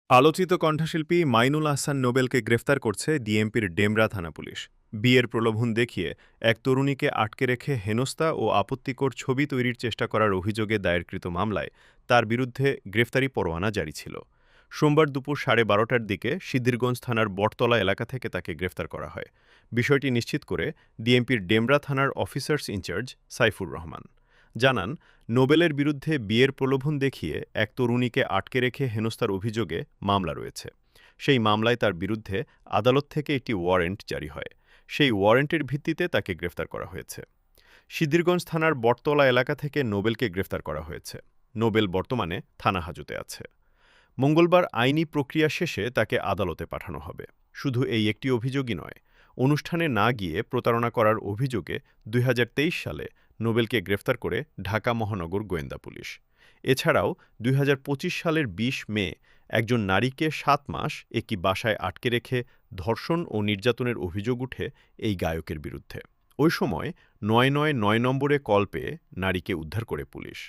আলোচিত কণ্ঠশিল্পী মাইনুল আহসান নোবেলকে গ্রেফতার করছে ডিএমপির ডেমরা থানা পুলিশ। বিয়ের প্রলোভন দেখিয়ে এক তরুণীকে আটকে রেখে হেনস্থা ও আপত্তিকর ছবি তৈরির চেষ্টা করার অভিযোগে দায়েরকৃত মামলায় তার বিরুদ্ধে গ্রেফতারি পরোয়ানা জারি ছিল। সোমবার দুপুর 12:30টার দিকে সিদ্ধিরগঞ্জ থানার বটতলা এলাকা থেকে তাকে গ্রেফতার করা হয়। বিষয়টি নিশ্চিত করে ডিএমপির ডেমরা থানার অফিসার্স ইনচার্জ সাইফুর রহমান জানান, নোবেলের বিরুদ্ধে বিয়ের প্রলোভন দেখিয়ে এক তরুণীকে আটকে রেখে হেনস্থার অভিযোগে মামলা রয়েছে। সেই মামলায় তার বিরুদ্ধে আদালত থেকে একটি ওয়ারেন্ট জারি হয়। সেই ওয়ারেন্টের ভিত্তিতে তাকে গ্রেফতার করা হয়েছে। সিদ্ধিরগঞ্জ থানার বটতলা এলাকা থেকে নোবেলকে গ্রেফতার করা হয়েছে। নোবেল বর্তমানে থানা হাজতে আছে। মঙ্গলবার আইনি প্রক্রিয়া শেষে তাকে আদালতে পাঠানো হবে। শুধু এই একটি অভিযোগই নয়, অনুষ্ঠানে না গিয়ে প্রতারণা করার অভিযোগে ২০২৩ সালে নোবেলকে গ্রেফতার করে ঢাকা মহানগর গোয়েন্দা পুলিশ। এছাড়াও ২০২৫ সালের ২০ মে একজন নারীকে ৭ মাস একটি বাসায় আটকে রেখে ধর্ষণ ও নির্যাতনের অভিযোগ উঠে এই গায়কের বিরুদ্ধে। ওই সময় ৯৯৯ নম্বরে কল পেয়ে নারীকে উদ্ধার করে পুলিশ।